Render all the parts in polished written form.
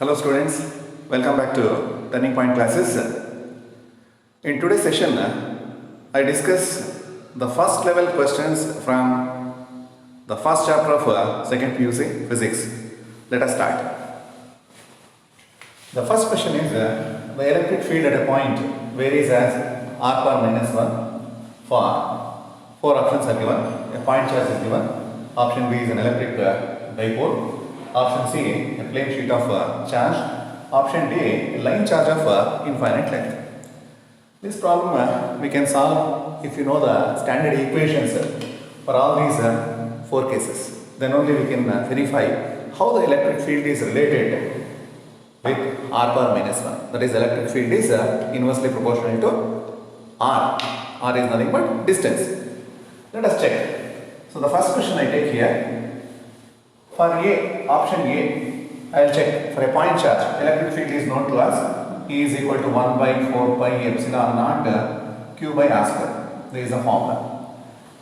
Hello students, welcome back to Turning Point classes. In today's session, I discuss the first level questions from the first chapter of second PUC Physics. Let us start. The first question is the electric field at a point varies as r power minus 1 for 4 options are given. A point charge is given. Option B is an electric dipole. Option C, a plain sheet of charge. Option D, a line charge of infinite length. This problem we can solve if you know the standard equations for all these 4 cases. Then only we can verify how the electric field is related with r power minus 1. That is, electric field is inversely proportional to r. R is nothing but distance. Let us check. So the first question I take here. For A, option A, I will check. For a point charge, electric field is known to us. E is equal to 1 by 4 pi epsilon naught q by r square. There is a formula.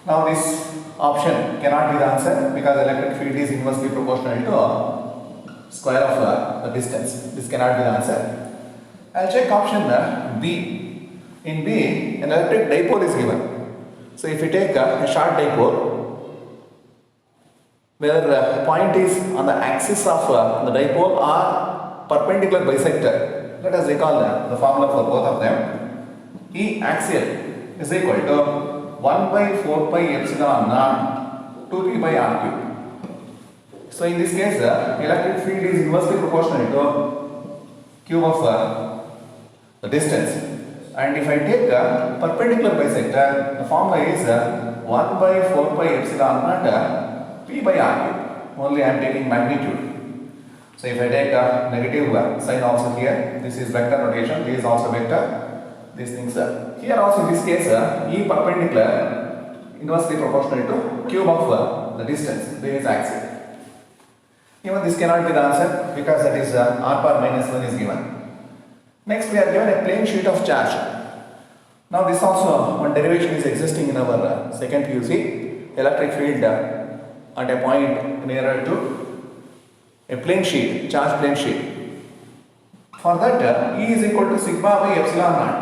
Now this option cannot be the answer because electric field is inversely proportional to square of the distance. This cannot be the answer. I will check option B. In B, an electric dipole is given. So if we take a short dipole, where the point is on the axis of the dipole or perpendicular bisector. Let us recall the formula for both of them. E axial is equal to 1 by 4 pi epsilon naught 2p by r cube. So in this case, the electric field is inversely proportional to cube of the distance. And if I take a perpendicular bisector, the formula is 1 by 4 pi epsilon naught p by r cube. Only I am taking magnitude. So if I take a negative sign also here, this is vector notation, this is also vector, these things are. Here also in this case, E perpendicular inversely proportional to cube of the distance, there is axial. Even this cannot be the answer because that is r power minus 1 is given. Next we are given a plain sheet of charge. Now this also one derivation is existing in our second PUC, electric field at a point nearer to a plane sheet, charge plane sheet. For that, E is equal to sigma by epsilon naught.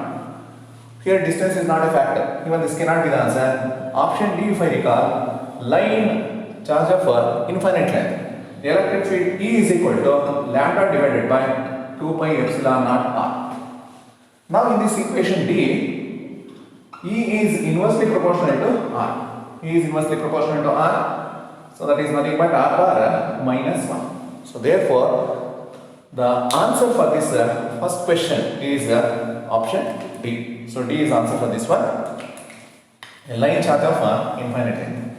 Here distance is not a factor. Even this cannot be the answer. Option D, if I recall, line charge of infinite length. The electric field E is equal to lambda divided by 2 pi epsilon naught r. Now in this equation D, E is inversely proportional to r. E is inversely proportional to r. So that is nothing but r power minus 1. So therefore, the answer for this first question is option D. So D is answer for this one. A line charge of infinite length.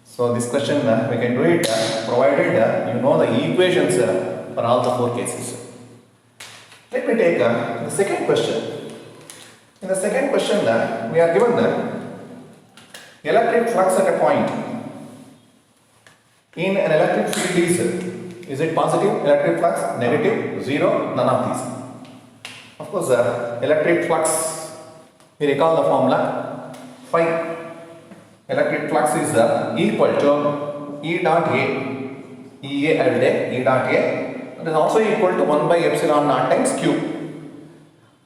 So this question we can do it provided you know the equations for all the 4 cases. Let me take the second question. In the second question we are given the electric flux at a point. In an electric field is it positive electric flux, negative, 0, none of these. Of course, electric flux, we recall the formula, phi. Electric flux is equal to E dot A. EA I will take, E dot A. It is also equal to 1 by epsilon naught times Q.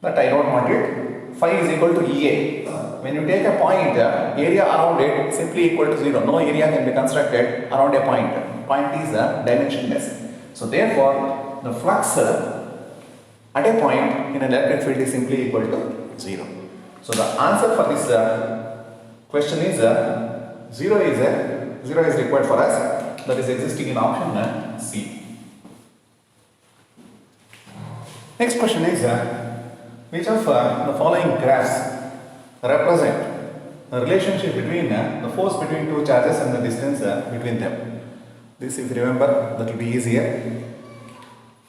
But I don't want it. Phi is equal to EA. When you take a point, area around it simply equal to 0. No area can be constructed around a point. Point is dimensionless. So therefore, the flux at a point in an electric field is simply equal to 0. So the answer for this question is 0 is required for us. That is existing in option C. Next question is which of the following graphs represent the relationship between the force between two charges and the distance between them. This, if you remember, that will be easier.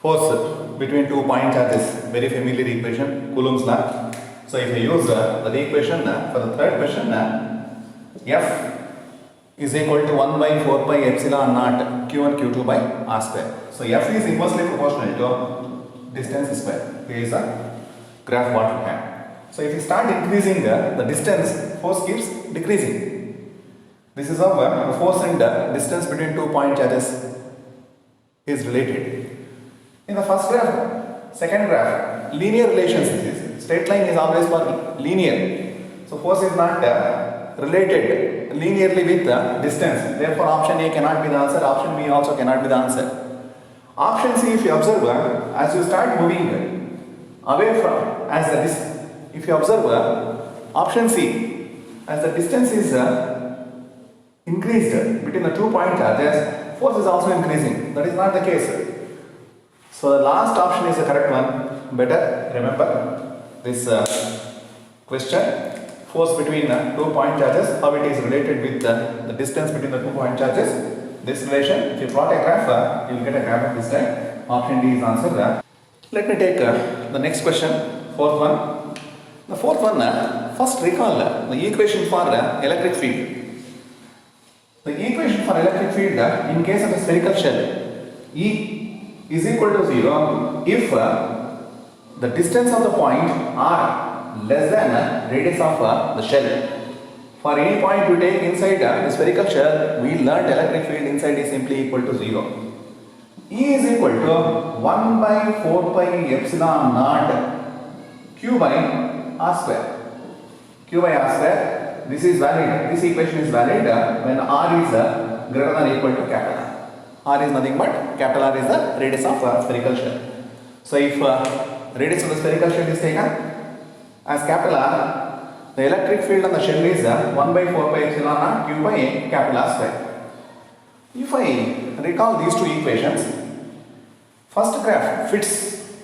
Force between two point charges, very familiar equation, Coulomb's law. So if you use the equation for the third question, F is equal to 1 by 4 pi epsilon naught Q1 Q2 by r square. So F is inversely proportional to distance square. Here is a graph what we have. So if you start increasing the distance, force keeps decreasing. This is how the force and distance between 2 point charges is related. In the first graph, second graph, linear relations it is. Straight line is always for linear. So force is not related linearly with the distance. Therefore, option A cannot be the answer. Option B also cannot be the answer. Option C, if you observe, as you start moving away from, as the if you observe, option C, as the distance is increased between the 2 point charges, force is also increasing. That is not the case. So the last option is the correct one. Better remember this question. Force between 2 point charges, how it is related with the distance between the 2 point charges. This relation, if you plot a graph, you will get a graph of this type. Option D is answer. Let me take the next question, fourth one. The fourth one, first recall the equation for electric field. The equation for electric field in case of a spherical shell, E is equal to 0 if the distance of the point R less than radius of the shell. For any point you take inside the spherical shell, we learnt electric field inside is simply equal to 0. E is equal to 1 by 4 pi epsilon naught Q by R square. Q by R square, this is valid, this equation is valid when R is greater than or equal to capital R. R is nothing but capital R is the radius of spherical shell. So if radius of the spherical shell is taken as capital R, the electric field on the shell is 1 by 4 pi epsilon naught Q by capital R square. If I recall these two equations, first graph fits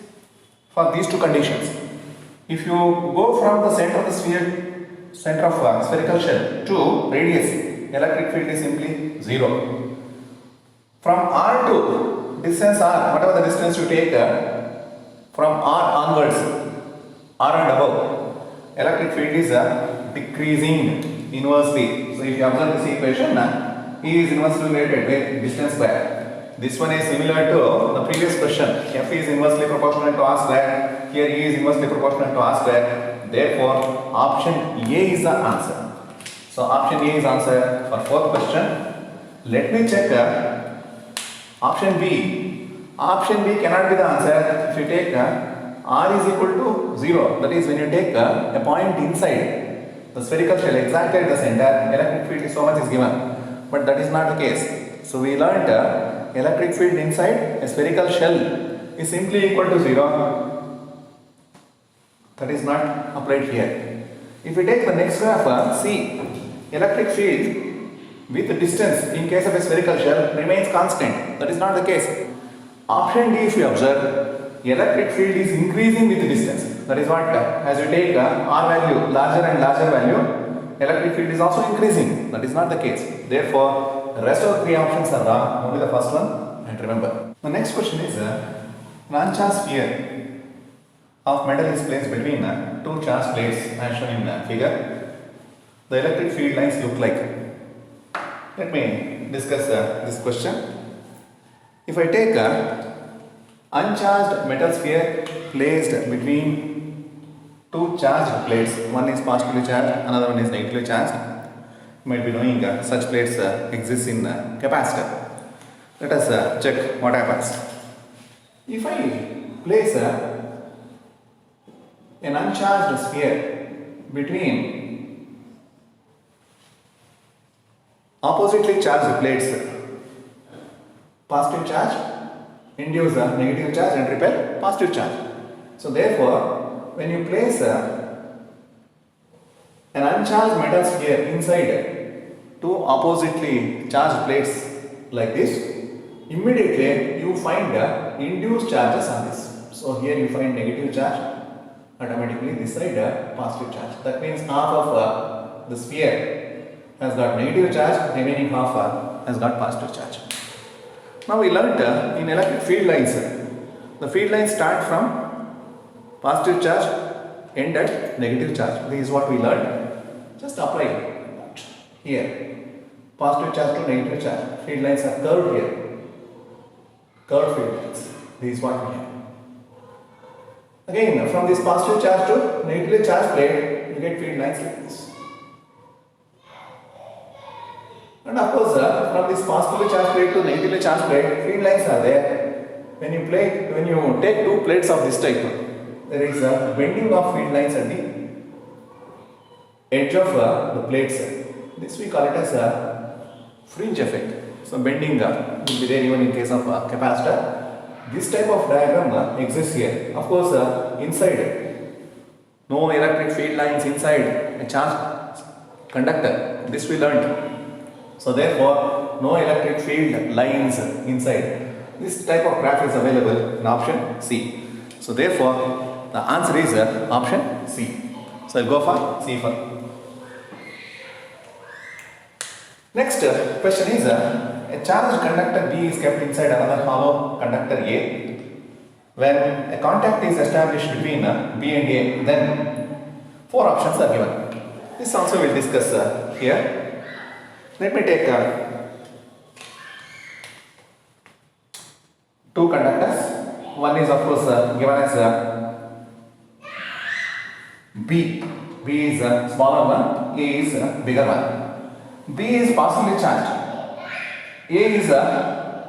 for these two conditions. If you go from the center of the sphere, center of spherical shell to radius, electric field is simply 0. From R to distance R, whatever the distance you take from R onwards, R and above, electric field is decreasing inversely. So if you observe this equation, E is inversely related with distance square. This one is similar to the previous question. F is inversely proportional to R square. Here E is inversely proportional to R square. Therefore, option A is the answer. So option A is answer for fourth question. Let me check option B. Option B cannot be the answer if you take R is equal to 0. That is when you take a point inside the spherical shell exactly at the center, electric field is so much is given. But that is not the case. So we learnt electric field inside a spherical shell is simply equal to 0. That is not applied here. If we take the next graph, see, electric field with the distance in case of a spherical shell remains constant. That is not the case. Option D, if you observe, electric field is increasing with the distance. That is what, as you take R value larger and larger value, electric field is also increasing. That is not the case. Therefore, the rest of the three options are wrong. Only the first one. And remember. The next question is, an uncharged sphere of metal is placed between two charged plates as shown in figure. The electric field lines look like. Let me discuss this question. If I take uncharged metal sphere placed between two charged plates, one is positively charged, another one is negatively charged. You might be knowing such plates exist in capacitor. Let us check what happens. If I place an uncharged sphere between oppositely charged plates, positive charge induce a negative charge and repel positive charge. So therefore, when you place an uncharged metal sphere inside two oppositely charged plates like this, immediately you find induced charges on this. So here you find negative charge, automatically this side positive charge. That means half of the sphere has got negative charge, remaining half has got positive charge. Now we learnt in electric field lines, the field lines start from positive charge, end at negative charge. This is what we learnt. Just apply that here. Positive charge to negative charge. Field lines are curved here. Curved field lines. This is what we have. Again, from this positive charge to negatively charged plate, you get field lines like this. And of course, from this positively charged plate to negatively charged plate, field lines are there. when you take two plates of this type, there is a bending of field lines at the edge of the plates. This we call it as a fringe effect. So bending will be there even in case of capacitor. This type of diagram exists here. Of course, inside, no electric field lines inside a charged conductor. This we learnt. So therefore, no electric field lines inside. This type of graph is available in option C. So therefore, the answer is option C. So I'll go for C for. Next question is a charged conductor B is kept inside another hollow conductor A. When a contact is established between B and A, then four options are given. This also we'll discuss here. Let me take two conductors. One is of course given as B. B is a smaller one, A is a bigger one. B is positively charged. A is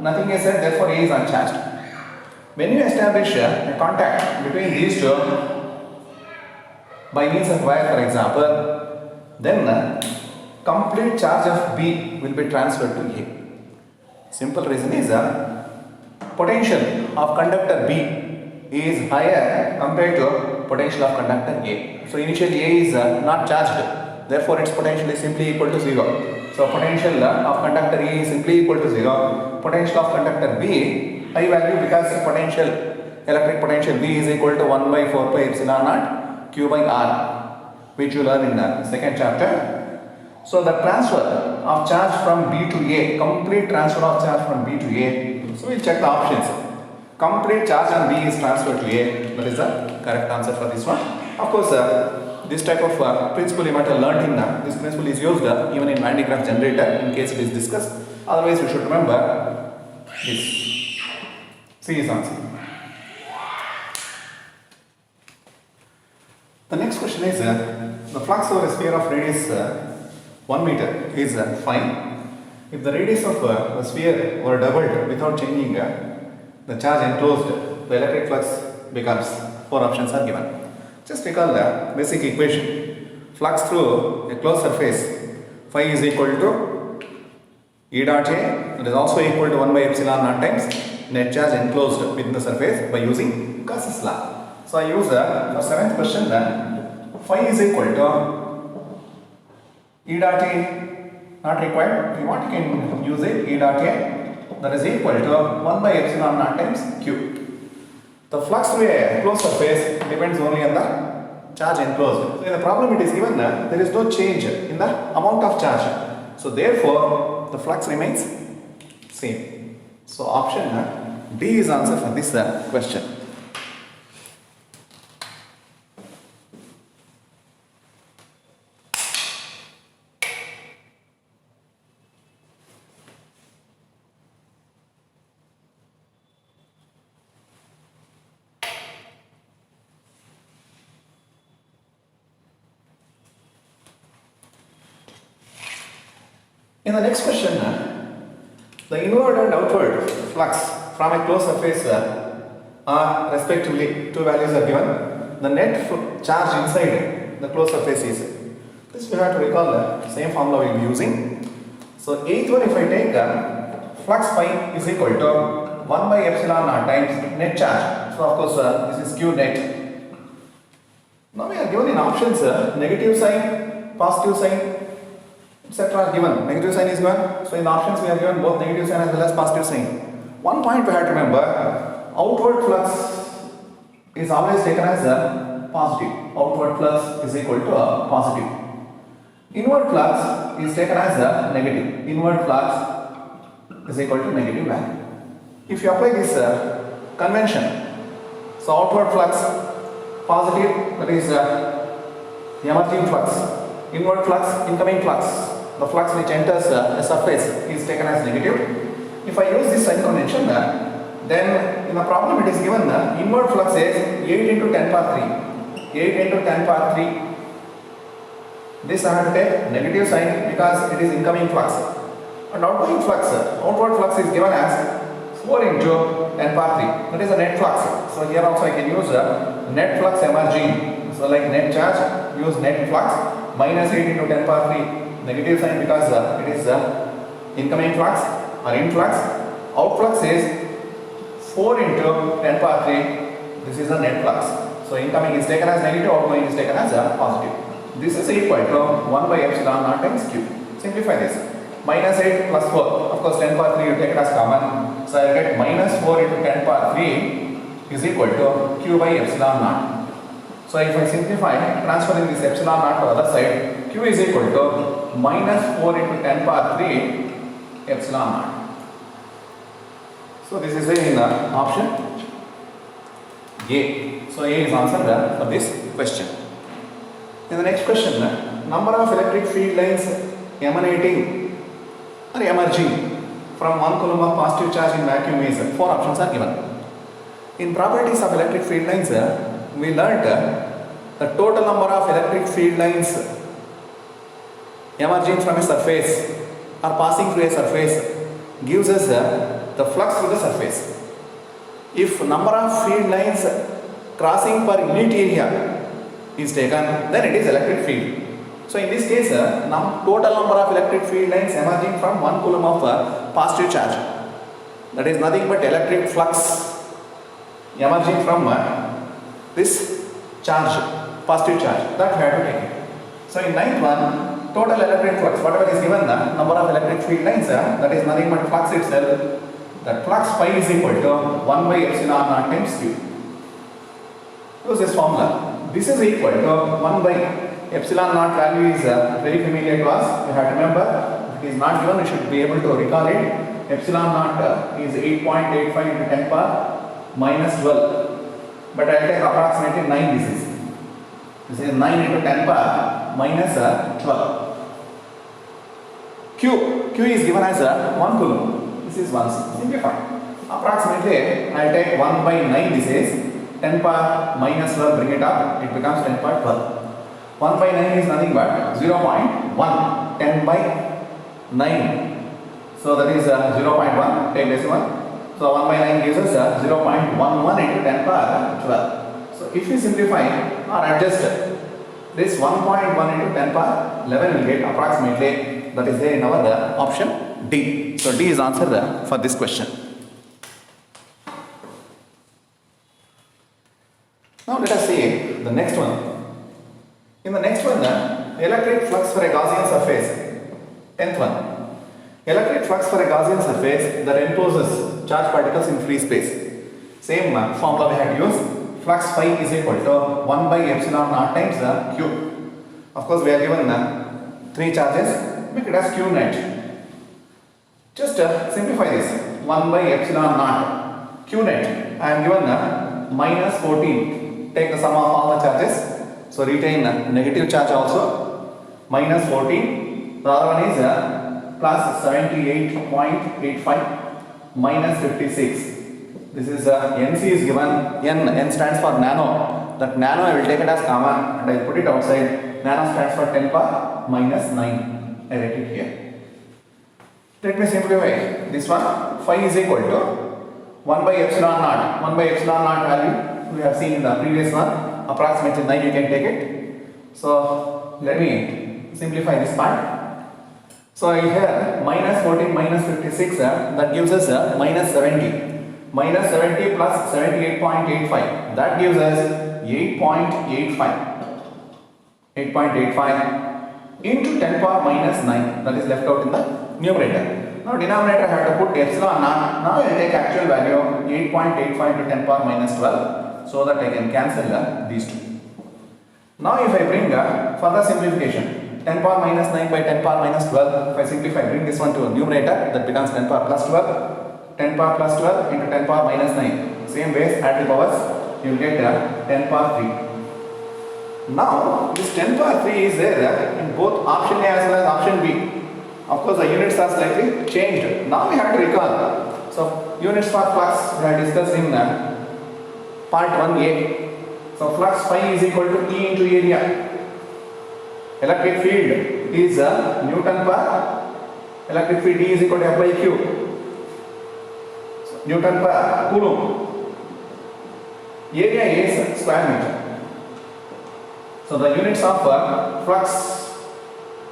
nothing is said, therefore A is uncharged. When you establish a contact between these two by means of wire, for example, then complete charge of B will be transferred to A. Simple reason is potential of conductor B is higher compared to potential of conductor A. So initially A is not charged, therefore its potential is simply equal to 0. So potential of conductor A is simply equal to 0. Potential of conductor B high value because electric potential V is equal to 1 by 4 pi epsilon naught Q by R, which you learn in the second chapter. So the transfer of charge from B to A, complete transfer of charge from B to A. So we'll check the options. Complete charge on B is transferred to A. That is the correct answer for this one. Of course, this type of principle you might have learnt in this principle is used even in Van de Graaff generator in case it is discussed. Otherwise, we should remember this. C is answer. The next question is the flux over a sphere of radius 1 meter is fine. If the radius of the sphere were doubled without changing the charge enclosed, the electric flux becomes, four options are given. Just recall the basic equation. Flux through a closed surface phi is equal to E dot A, that is also equal to 1 by epsilon naught times net charge enclosed within the surface by using Gauss's law. So I use for seventh question phi is equal to E dot A, not required. If you want, you can use it. E dot A, that is equal to 1 by epsilon naught times Q. The flux through a closed surface depends only on the charge enclosed. So in the problem it is given that there is no change in the amount of charge. So therefore the flux remains same. So option D is answer for this question. In the next question, the inward and outward flux from a closed surface are respectively, two values are given. The net charge inside the closed surface is, this we have to recall the same formula we will be using. So eighth one, if I take flux phi is equal to 1 by epsilon naught times net charge. So of course this is Q net. Now we are given in options negative sign, positive sign, etc. are given. Negative sign is given. So in the options we are given both negative sign as well as positive sign. One point we have to remember, outward flux is always taken as a positive. Outward flux is equal to a positive. Inward flux is taken as a negative. Inward flux is equal to negative value. If you apply this convention, so outward flux positive, that is emerging flux. Inward flux, incoming flux. The flux which enters a surface is taken as negative. If I use this sign convention, then in the problem it is given inward flux is 8 into 10 power 3. 8 into 10 power 3. This I have to take negative sign because it is incoming flux. And outgoing flux, outward flux is given as, so 4 into 10 power 3. That is the net flux. So here also I can use net flux emerging. So like net charge, use net flux minus 8 into 10 power 3. Negative sign because it is incoming flux or influx. Outflux is 4 into 10 power 3. This is the net flux. So incoming is taken as negative, outgoing is taken as positive. This is equal to 1 by epsilon naught times q. Simplify this. Minus 8 plus 4. Of course 10 power 3 you take it as common. So I get minus 4 into 10 power 3 is equal to q by epsilon naught. So if I simplify, transferring this epsilon naught to the other side, q is equal to minus 4 into 10 power 3 epsilon naught. So this is in the option A. So A is answered for this question. In the next question, number of electric field lines emanating or emerging from 1 coulomb of positive charge in vacuum is 4 options are given. In properties of electric field lines, we learnt the total number of electric field lines emerging from a surface or passing through a surface gives us the flux through the surface. If number of field lines crossing per unit area is taken, then it is electric field. So in this case, total number of electric field lines emerging from 1 coulomb of positive charge, that is nothing but electric flux emerging from this charge, positive charge, that we have to take it. So in ninth one, total electric flux, whatever is given, the number of electric field lines, that is nothing but flux itself. That flux phi is equal to 1 by epsilon naught times q. Use this formula. This is equal to 1 by epsilon naught value is very familiar to us. You have to remember, if it is not given, you should be able to recall it. Epsilon naught is 8.85 into 10 power minus 12. But I will take approximately 9 this is. This is 9 into 10 power minus 12. Q is given as 1 coulomb. This is 1. Simplify. Approximately I will take 1 by 9 this is. 10 power minus 12, bring it up, it becomes 10 power 12. 1 by 9 is nothing but 0.1. 10 by 9. So that is 0.1, take decimal. So 1 by 9 gives us 0.11 into 10 power 12. So if we simplify or adjust this 1.1 into 10 power 11 will get approximately, that is there in our option D. So D is answer for this question. Now let us see the next one. In the next one, electric flux for a Gaussian surface. 10th one. Electric flux for a Gaussian surface that encloses charged particles in free space. Same formula we had used. Flux phi is equal to 1 by epsilon naught times q. Of course, we are given 3 charges. Make it as q net. Just simplify this. 1 by epsilon naught q net. I am given minus 14. Take the sum of all the charges. So retain negative charge also. Minus 14. The other one is plus 78.85 minus 56. This is NC is given. N stands for nano. That nano I will take it as common and I will put it outside. Nano stands for 10 power minus 9. I write it here. Let me simplify this one. Phi is equal to 1 by epsilon naught. 1 by epsilon naught value we have seen in the previous one. Approximately 9 you can take it. So let me simplify this part. So I have minus 14 minus 56 that gives us minus 70. Minus 70 plus 78.85 that gives us 8.85. 8.85 into 10 power minus 9 that is left out in the numerator. Now denominator I have to put epsilon naught. Now I will take actual value 8.85 to 10 power minus 12 so that I can cancel these two. Now if I bring further simplification, 10 power minus 9 by 10 power minus 12, if I simplify, bring this one to a numerator, that becomes 10 power plus 12. 10 power plus 12 into 10 power minus 9. Same ways, add the powers, you will get 10 power 3. Now, this 10 power 3 is there in both option A as well as option B. Of course, the units are slightly changed. Now we have to recall. So, units for flux we have discussed in part 1A. So, flux phi is equal to E into area. Electric field is Newton per electric field E is equal to F by Q. So Newton per Coulomb. Area is square meter. So the units of flux,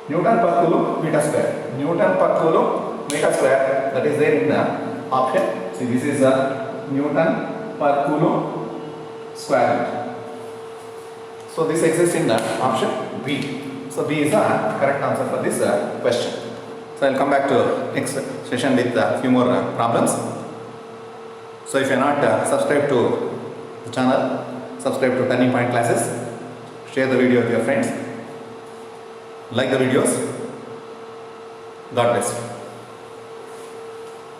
Newton per Coulomb meter square. Newton per Coulomb meter square, that is there in the option. See, this is Newton per Coulomb square meter. So this exists in the option B. So B is the correct answer for this question. So I will come back to next session with a few more problems. So if you are not subscribed to the channel, subscribe to Turning Point Classes, share the video with your friends, like the videos. God bless you.